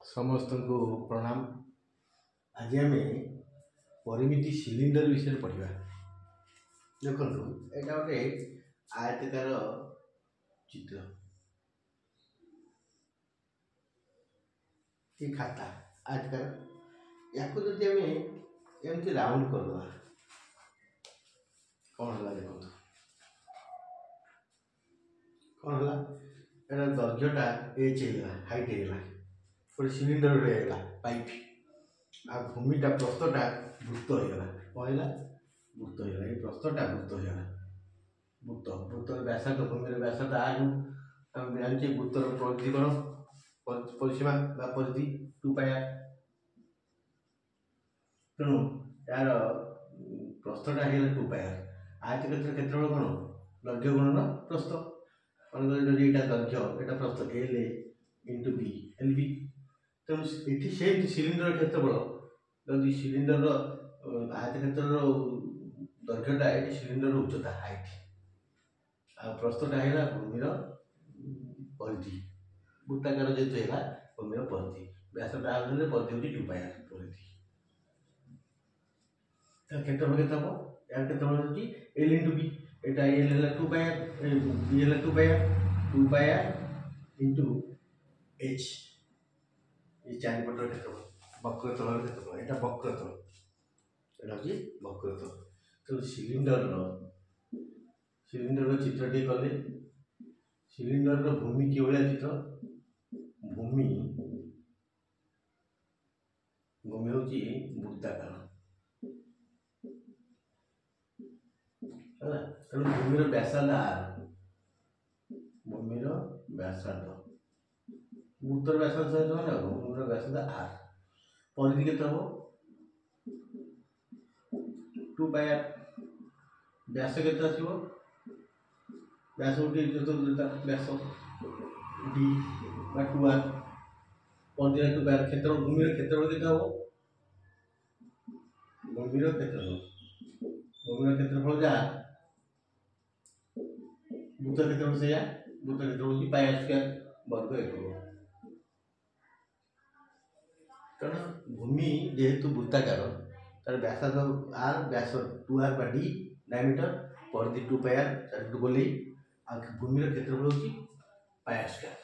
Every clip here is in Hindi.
समस्त को प्रणाम। आज आम परिमिति सिलिंडर विषय पढ़ा। देखो यहाँ गोटे आयतकार चित्र, ये खाता आयतकार या जब आम एमती राउंड करदे कौन है देखो कौन है दैर्घ्यटा एच हाइट होगा गोटे सिलिंडर होगा पाइप आ भूमिटा प्रस्थटा वृत्त होगा कौन है वृत्त होगा ये प्रस्थटा वृत्त होगा वृत्त वृत्तर व्यासार्ध भूमि व्यासार्ध आलू आम जानते वृत्तर परिधि कौन परिसीमा परिधि 2 पाया तेणु यार प्रस्थटा है 2 पाया आयतक्षेत्र क्षेत्रफल कौन दैर्घ्य गुणन प्रस्थ मन यहाँ दैर्घ्य यहाँ प्रस्थ L into B L B तेणु ये सेम सिलिंडर क्षेत्रफल जदि सिलिंडर आयतक्षेत्र दैर्घ्यटा ये सिलिंडर उच्चता हाइट आ प्रस्थटा है भूमिर परिधि वृत्ताकार जेहतु है भूमिर परिधि व्यासटा आगे परिधि हूँ 2 पाया परिधि क्षेत्रफल के यार क्षेत्रफल एल इंटू बी यहाँ एल है 2 पाया बी है 2 पाया इंटू एच ये चारिपटर क्षेत्रफल वक्रतल क्षेत्रफल यहाँ वक्रतल यहाँ हूँ वक्रतल तो सिलिंडर चित्रटी कले सिलिंडर भूमि कि भाया चित्र भूमि भूमि हूँ वृत्ताकार है तेणु भूमिर व्यासार्ध आर भूमिर व्यासार्ध वृत्तर व्यासार्ध है भूमिर व्यासार्ध आर परिधि के 2 पाया व्यास के आसो व्यास गोटे व्यास डी 2 आर परिधि 2 पाया क्षेत्र भूमिर क्षेत्रफल के भूमिर क्षेत्रफल जहाँ वृत्त क्षेत्रफल से वृत्त क्षेत्रफल पाया स्क्वायर वर्ग एक तेणु भूमि जेहेतु वृत्ताकार तार व्यासार्ध आर व्यास 2 आर बा डी डायमीटर परिधि 2 पाया चारिपट गोल आ भूमिर क्षेत्रफल हूँ पाया स्क्वायर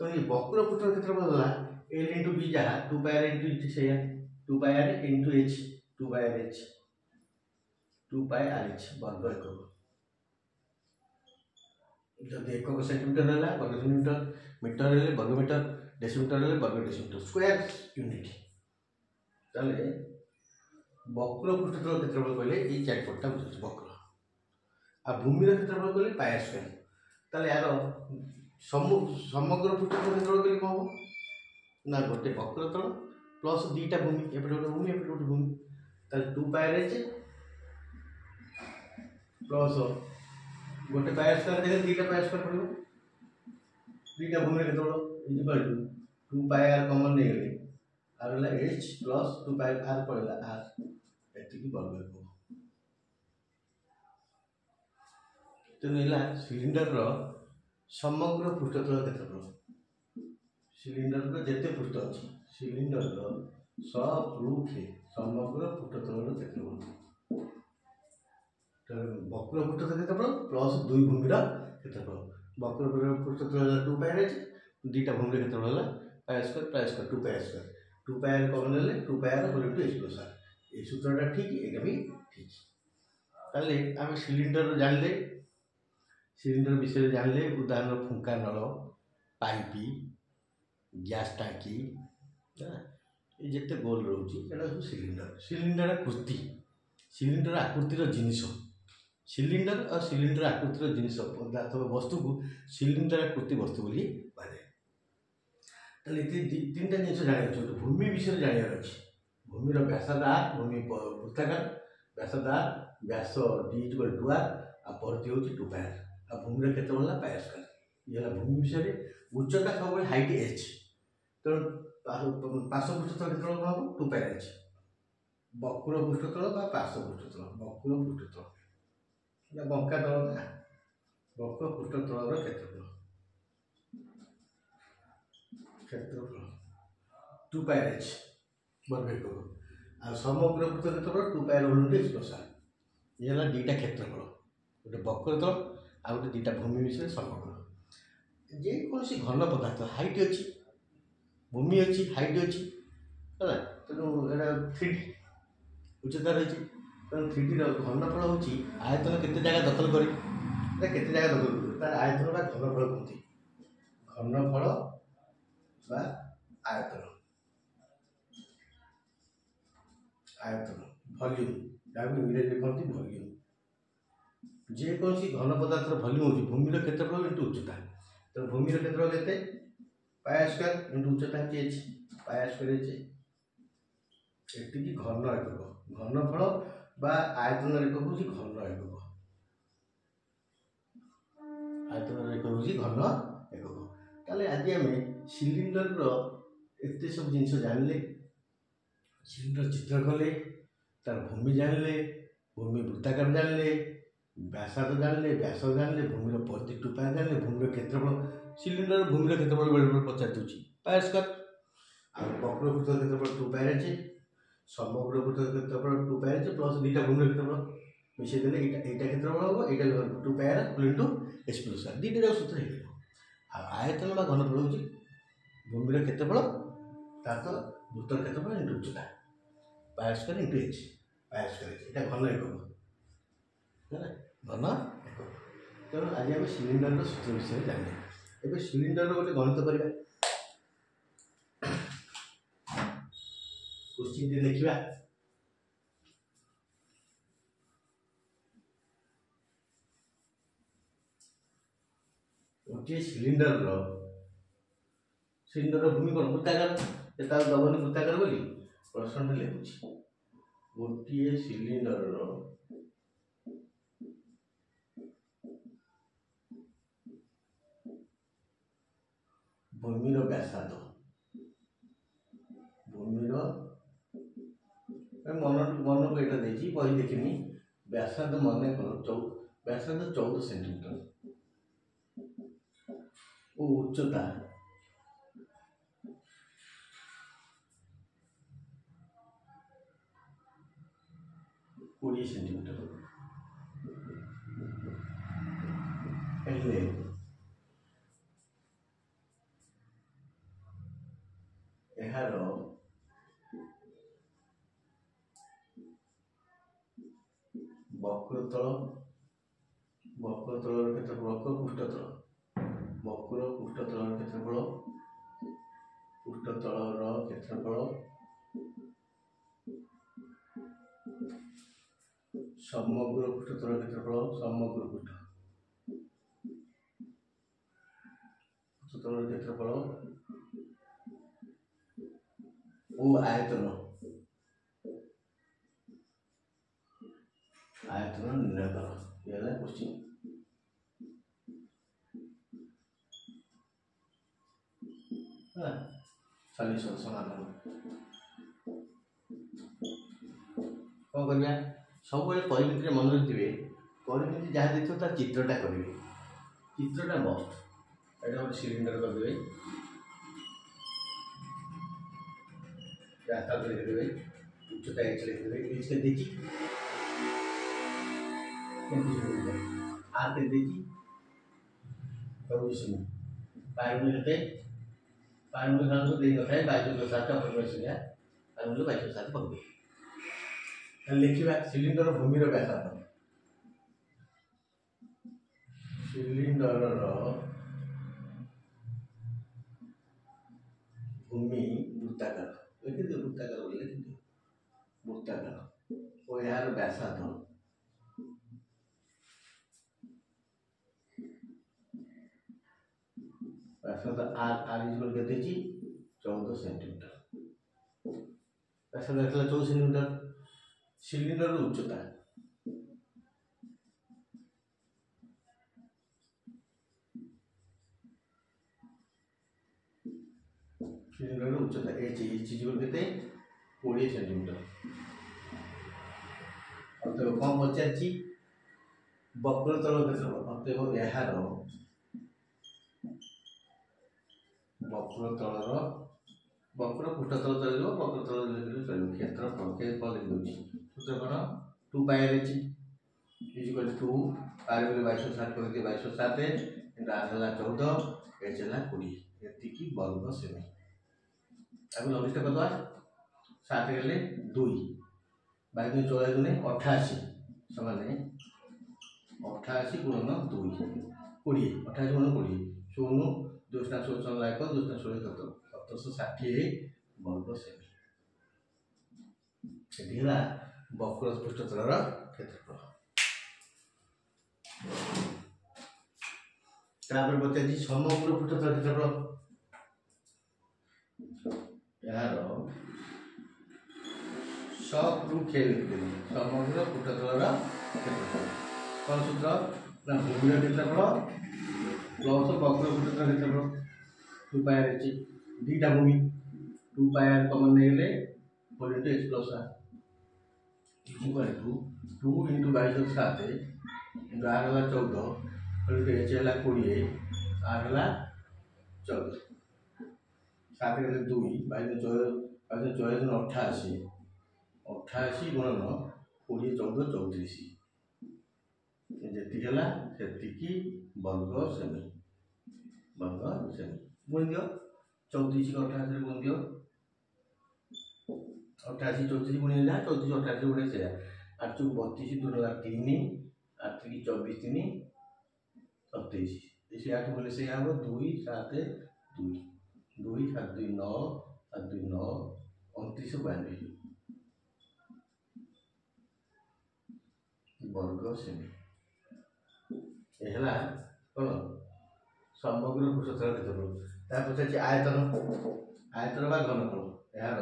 तो ये वक्र पृष्ठ क्षेत्रफल गला एल इंटू बी जहाँ 2 पाया इंटू से 2 पाया इंटू एच 2 पाया एच 2 पाया आर एच वर्ग एक जब एकक सेंटीमीटर है वर्ग सेंटीमीटर मीटर है वर्ग मीटर डेसीमीटर है वर्ग डेसीमीटर स्क्वायर यूनिट ताले वक्र पृष्ठतल क्षेत्रफल कहले ये चारिपटा बुझे वक्र आ भूमिर क्षेत्रफल कहले पाया स्क्वायर ताले यार समग्र पृष्ठतल क्षेत्रफल कहले कौन हम ना गोटे वक्रतल प्लस 2टा भूमि एपटे गोटे भूमि एपटे गोटे भूमि ताले 2 पाया एच प्लस गोटे पाया स्क्वायर देखे 2टा पाया स्क्वायर पड़ो 2टा भूमि क्षेत्रफल इक्वल टू 2 पाया कॉमन नहीं गले आर है एच प्लस 2 पाया आर पड़ेगा आर एति वर्ग तेना सिलिंडर समग्र पृष्ठतल क्षेत्रफल सिलिंडर जिते पृष्ठ अच्छी सिलिंडर सपृष्ठे समग्र पृष्ठतल क्षेत्रफल वक्र पृष्ठतल क्षेत्रफल प्लस 2 भूमिर क्षेत्रफल वक्र पृष्ठतल 2 पाया 2टा भूमिर क्षेत्रफल है पाया स्क्वायर 2 पाया स्क्वायर 2 पाया कौन है 2 पाया whole to H plus R ये सूत्रटा ठीक यहाँ भी ठीक ताले आम सिलिंडर जानले सिलिंडर विषय जानले उदाहरण फुंका नल पाइप गैस टांकी ये जिते गोल रोचे सब सिलिंडर सिलिंडर कृति सिलिंडर आकृतिर जिनिस सिलिंडर और सिलिंडर आकृतिर जिनिस पदार्थ वस्तु को सिलिंडर आकृति वस्तु बोली कहुए 3टा जिन जाना भूमि विषय जानवर अच्छे भूमिर व्यासार्ध आर भूमि वृत्ताकार व्यासार्ध आर व्यास डी इक्वल 2 आर आ परिधि हूँ 2 पाया आ भूमिर क्षेत्रफल पाया स्क्वायर ये भूमि विषय उच्चता सब हाइट एच तेणु पार्श्व पृष्ठतल क्षेत्रफल कौन हम 2 पाया एच वक्र पृष्ठतल पार्श्व पृष्ठतल वक्र पृष्ठतल बंका तल ना वक्र पृष्ठतल क्षेत्रफल क्षेत्रफल 2 पाई h वर्ग एকক आ समग्र वृत्त क्षेत्रफल 2 पाई r x प्लस r ये है दुईटा क्षेत्रफल गोटे वक्रतल आ गोटे दुईटा भूमि विषय समग्र जेकोसी घन पदार्थ हाइट अच्छी भूमि अच्छी हाइट अच्छी है तेणु यहाँ 3D उच्चता रही तेणु 3D घनफल हूँ आयतन केते जगह दखल करे केते जगह दखल करे तार आयतन बा घनफल कहते घनफल बा आयतन आयतन वॉल्यूम जहाँ इंग्रेजी कहते वॉल्यूम जेकोसी घन पदार्थ वॉल्यूम हो भूमिर क्षेत्रफल इंटू उच्चता तो भूमिर क्षेत्रफल केते पाई स्क्वायर इंटू उच्चता h पाई स्क्वायर h एति घन एकक घनफल बा आयतन एकक हूँ घन एकक आयतन एकक हूँ घन एकक ताले आज आम सिलिंडर एत सब जिन जानले सिलिंडर चित्र कले तार भूमि जानले भूमि वृत्ताकार जानले व्यासार्ध जानले व्यास जानले भूमिर परिधि 2 पाई जानले भूमिर क्षेत्रफल सिलिंडर भूमिर क्षेत्रफल बेले बेले पचार दूसरी पाई स्क्वायर आ वक्रवृत्त क्षेत्रफल 2 पाई रही समग्र वृत्त क्षेत्रफल 2 पाई रही प्लस दुईटा भूमिर क्षेत्रफल मिसे देले एटा क्षेत्रफल हम एटा 2 पाई r into h plus r दुईटा जाक सूत्र हो आयतन बा घनफल हूँ भूमिर क्षेत्रफल तार तो वृत्तर क्षेत्रफल इंटू उच्चता pi square into h pi square एटा घन एकक है घन एकक तेणु आज आम सिलिंडर सूत्र विषय जानले एवं सिलिंडर गोटे गणित करवा क्वेश्चन टी देखा गोटे सिलिंडर भूमि कौन वृत्ताकार दबनी वृत्ताकार बोली प्रश्न लिखुची गोटे सिलिंडर भूमिर व्यासार्ध भूमिर मन को यहाँ देखी बही देखनी व्यासार्ध मन कर व्यासार्ध 14 सेंटीमीटर और उच्चता 20 सेंटीमीटर यार वक्रतल क्षेत्रफल वक्र पृष्ठतल क्षेत्रफल समग्र पृष्ठतल क्षेत्रफल समग्र पृष्ठतल क्षेत्रफल ओ आयतन निर्णय कर ये क्वेश्चन सल्यूशन समाधान कौन करिया सब परिमिति मन रखिए परिमिति जहाँ देखिए तार चित्रटा करेंगे चित्रटा मस्ट एटा गोटे सिलिंडर करदे व्यासार्ध लिखिदेवे उच्चता h लिखिदेवे h के देखी आर के देखी करूँ पाई मिलते पाई मिल खाने को देख रखा है 22 का परिवेश गया पाई मिल 22 पकड़ लिखा सिलिंडर भूमिर व्यासार्ध सिलिंडर भूमि वृत्ताकार लिखिदियो वृत्ताकार बोले लिखिदियो वृत्ताकार और यार व्यासार्ध व्यासार्ध आर इक्वल के देची 14 सेंटीमीटर व्यासार्ध देखला 14 सेंटीमीटर सिलिंडर उच्चता सिलिंडर उच्चता h इक्वल के 20 सेंटीमीटर अतएव कौन पचार वक्रतल क्षेत्रफल अतएव यार ବକ୍ର ତଳର ବକ୍ର ପୃଷ୍ଠତଳ ଚଳିବ ବକ୍ର ତଳ ଲେଖିଲେ ଚଳିବ କ୍ଷେତ୍ରଫଳ କ୍ଷେତ୍ରଫଳ ଲେଖି ଦେଉଛି ସୂତ୍ର କ'ଣ 2 ପାଇ r ଅଛି ଇଜ ଟୁ r ବୋଲି 2260 କରିଦିଏ 2260 କିନ୍ତୁ r ହେଲା 14 h ହେଲା 20 ଏତିକି ବର୍ଗ ସେମି। ଆକୁ ଲଘିଷ୍ଠ କରିଦେବା 7 ଗଲେ 2 22 14 ଦୁନେ 88 ସମାନେ 88 ଗୁଣନ 2 20 88 ଗୁଣନ 20 ଶୂନ 2 ଟା 16 ଲାଗ 2 ଟା 16 17 1760 ବର୍ଗ ସେମି। ଏଠି ହେଲା ବକ୍ର ପୃଷ୍ଠତଳର କ୍ଷେତ୍ରଫଳ। ତାପରେ ପଚାରିଛି ସମଗ୍ର ପୃଷ୍ଠତଳ କ୍ଷେତ୍ରଫଳ यार सब रूम खेल समग्र पृष्ठतल क्षेत्रफल कौन सूत्र ना भूमिर क्षेत्रफल प्लस वक्र पृष्ठतल क्षेत्रफल 2 पाई r अछि दीटा भूमि 2 पाई r कॉमन नेले whole into h plus r equal to 2 * 22 7 r होला 14 होल इनटू h होला 20 r होला 14 7 गले 2 22 14 88 88 गुणन 20 14 34 जेति गला सेति वर्ग सेमी गुण दियो 34 को 88 रे गुण दियो 88 34 गुण ना 34 88 गुण से 8 32 2 3 8 की 24 3 27 इसे 8 बोले से आबो 2 7 2 2 7 2 9 7 2 9 29 92 वर्ग सेमी एहला कोन समग्र पृष्ठतल क्षेत्रफल तापर छै आयतन बा घनफल यार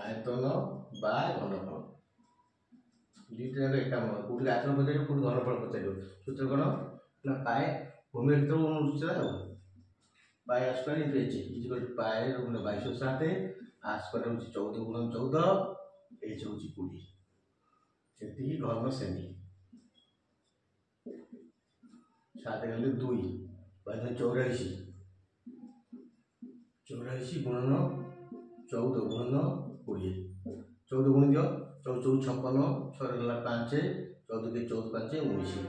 आयतन बा घनफल दुईटा जाक एका कोठी आयतन पचार कोठी घनफल पचार सूत्र कोन ना पाए भूमि क्षेत्रफल उच्चता pi r square into h equal to pi गुण 2260 r स्क्वायर होची 14 गुण 14 h होची 20 सेति घन सेमी 7 गले 2 बाय 84 84 गुणन 14 गुणन 20 14 गुण दियो 14 56 6 गला 5 14 के 14 5 19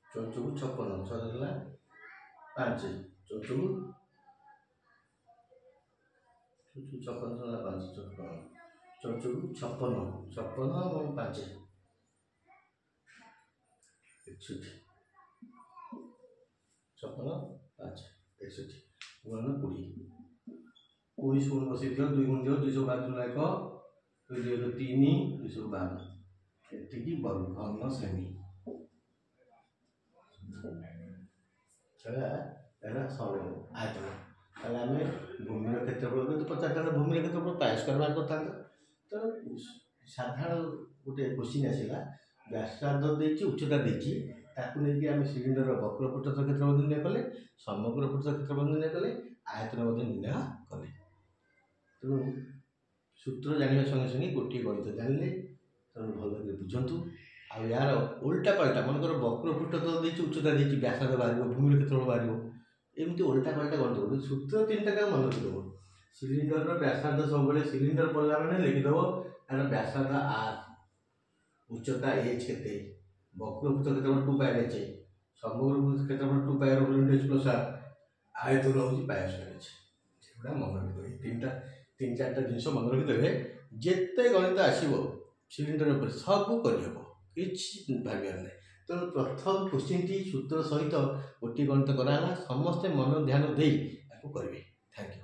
14 56 6 गला 5 14 56 गला 5 14 56 और 5 61 5 61 गुण 20 20 गुण बसी दियो 2 गुण दियो 252 लाख 2 दियो 3 252 एतिकी वर्ग घन सेमी चला एरा सॉल्व आयतन ताले हमें भूमि क्षेत्रफल तो 50 टन भूमि क्षेत्रफल पास करबा करता तो साधारण गोटे क्वेश्चन आसीला व्यासार्ध देछि उच्चता देछि ताकू नै कि हमें सिलिंडर वक्र पृष्ठतल क्षेत्रफल निर्णय कले समग्र पृष्ठतल क्षेत्रफल निर्णय कले आयतन मध्ये निर्णय कले तो सूत्र जानिबा संगे संगे गोटे गणित जानले तो भल के बुझंतु आ यार उल्टा पलटा मनकर वक्र पृष्ठतल देछि उच्चता देछि व्यासार्ध बारिबो भूमि क्षेत्रफल बारिबो एमती उल्टा पलटा गणित सूत्र तीनटा का मन रखिदो सिलिंडर व्यासार्ध सब बेले सिलिंडर पड़ला माने लिखिदो यार व्यासार्ध r उच्चता h केते वक्र पृष्ठतल क्षेत्रफल 2 पाई h समग्र पृष्ठतल क्षेत्रफल 2 पाई r h प्लस r आयतन होची पाई स्क्वायर h एबडा मन रखिदो तीनटा तीन चारटा जिंस मन रखिदे जेते गणित आसीबो सिलिंडर ऊपर सब करियबो किछि भाबियार नै तो प्रथम क्वेश्चन टी सूत्र सहित गोटी गणित कराला समस्त मन ध्यान देई आको करबे थैंक यू।